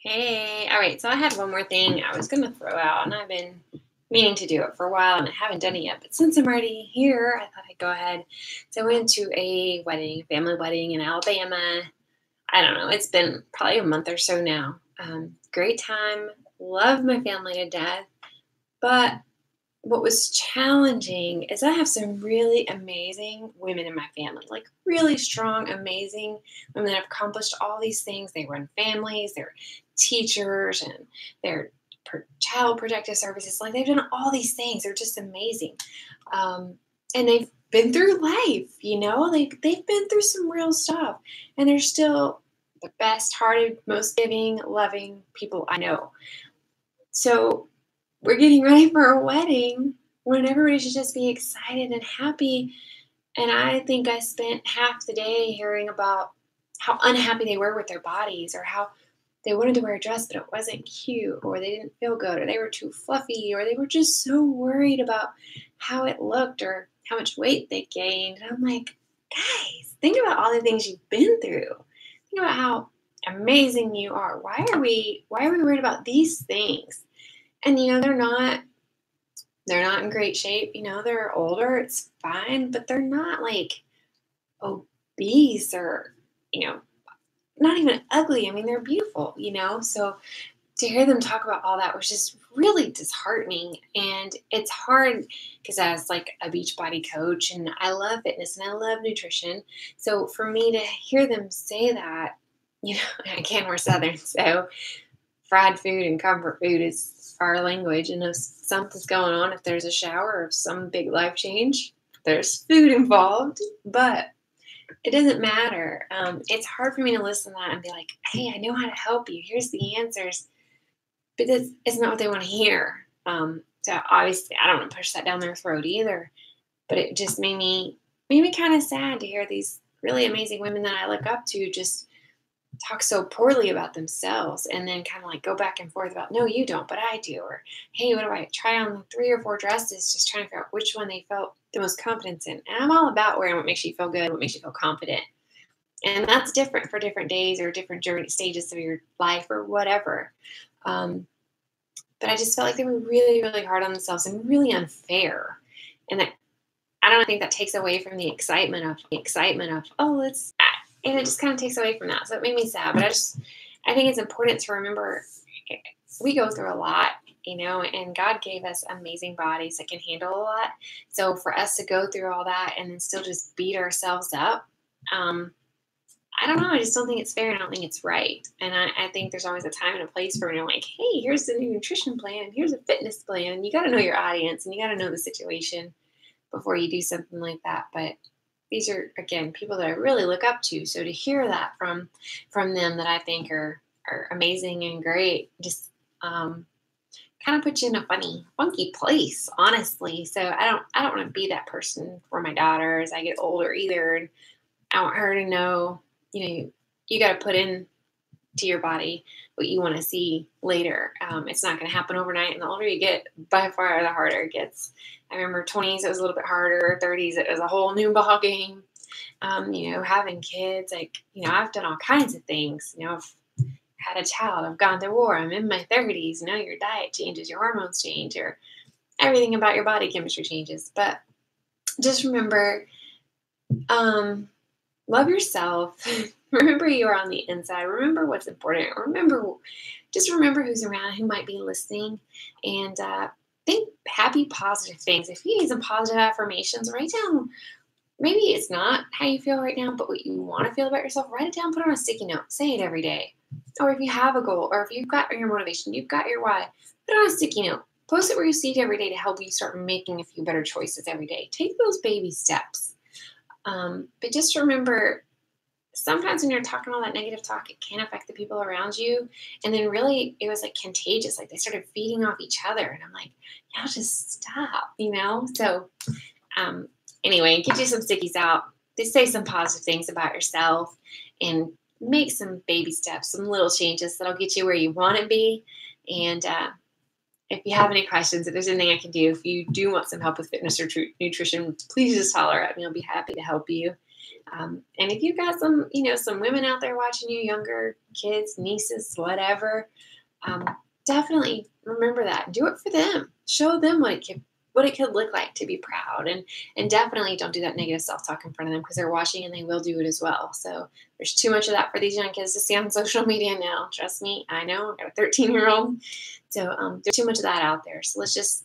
Hey, all right. So I had one more thing I was going to throw out, and I've been meaning to do it for a while, and I haven't done it yet. But since I'm already here, I thought I'd go ahead. So I went to a wedding, family wedding in Alabama. I don't know. It's been probably a month or so now. Great time. Love my family to death. But what was challenging is I have some really amazing women in my family, like really strong, amazing women that have accomplished all these things. They run families, they're teachers, and they're child protective services. Like they've done all these things. They're just amazing. Um, and they've been through life, they've been through some real stuff. And they're still the best hearted, most giving, loving people I know. So we're getting ready for a wedding when everybody should just be excited and happy. And I think I spent half the day hearing about how unhappy they were with their bodies, or how they wanted to wear a dress, but it wasn't cute, or they didn't feel good, or they were too fluffy, or they were just so worried about how it looked or how much weight they gained. And I'm like, guys, think about all the things you've been through. Think about how amazing you are. Why are we worried about these things? And they're not in great shape. They're older, it's fine, but they're not like obese or, you know, not even ugly. I mean, they're beautiful. So to hear them talk about all that was just really disheartening. And it's hard because I was like a beach body coach and I love fitness and I love nutrition. So for me to hear them say that, again, we're Southern. So fried food and comfort food is our language. And if something's going on, if there's a shower or some big life change, there's food involved. But it doesn't matter. It's hard for me to listen to that and be like, hey, I know how to help you. Here's the answers. But this is not what they want to hear. So obviously, I don't want to push that down their throat either. But it just made me kind of sad to hear these really amazing women that I look up to just talk so poorly about themselves, and then kind of like go back and forth about, no, you don't, but I do. Or, hey, what do I try on 3 or 4 dresses, just trying to figure out which one they felt the most confidence in. And I'm all about wearing what makes you feel good, what makes you feel confident. And that's different for different days or different journey stages of your life or whatever. Um, but I just felt like they were really, really hard on themselves and really unfair. And that I don't think that takes away from the excitement of, oh, and it just kind of takes away from that. So it made me sad. But I think it's important to remember we go through a lot, and God gave us amazing bodies that can handle a lot. So for us to go through all that and then still just beat ourselves up, um, I don't know. I just don't think it's fair. I don't think it's right. And I think there's always a time and a place for, like, hey, here's the new nutrition plan, and here's a fitness plan. And you got to know your audience and you got to know the situation before you do something like that. But these are, again, people that I really look up to. So to hear that from them that I think are amazing and great, just kind of put you in a funky place, honestly. So I don't want to be that person for my daughter as I get older either. And I want her to know, you got to put in to your body what you want to see later. It's not going to happen overnight. And the older you get, by far the harder it gets. I remember 20s, it was a little bit harder. 30s, it was a whole new ball game. Having kids, like, I've done all kinds of things. I've had a child, I've gone through war, I'm in my 30s. Your diet changes, your hormones change, your everything about your body chemistry changes. But just remember, um, love yourself. Remember you are on the inside. Remember what's important. Just remember who's around, who might be listening, and think happy, positive things. If you need some positive affirmations, write down. Maybe it's not how you feel right now, but what you want to feel about yourself. Write it down. Put it on a sticky note. Say it every day. Or if you have a goal, or if you've got your motivation, you've got your why. Put it on a sticky note. Post it where you see it every day to help you start making a few better choices every day. Take those baby steps. But just remember, sometimes when you're talking all that negative talk, it can affect the people around you. And then really, it was like contagious. Like they started feeding off each other. And I'm like, y'all just stop. So um, anyway, get you some stickies out. Just say some positive things about yourself and make some baby steps, some little changes that'll get you where you want to be. And if you have any questions, if there's anything I can do, if you do want some help with fitness or nutrition, please just holler at me. I'll be happy to help you. And if you've got some, some women out there watching you, younger kids, nieces, whatever, um, definitely remember that. Do it for them. Show them what it could look like to be proud, and definitely don't do that negative self talk in front of them because they're watching and they will do it as well. So there's too much of that for these young kids to see on social media now. Trust me, I know. I've got a 13-year-old, so there's too much of that out there. So let's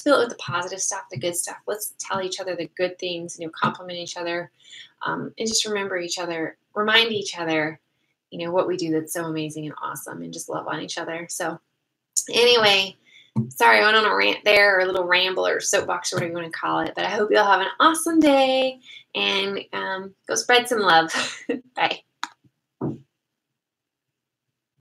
fill it with the positive stuff, the good stuff. Let's tell each other the good things, compliment each other, and just remind each other, what we do that's so amazing and awesome, and just love on each other. So anyway, sorry I went on a rant there, or a little ramble, or soapbox, or whatever you want to call it. But I hope you'll have an awesome day, and go spread some love. Bye.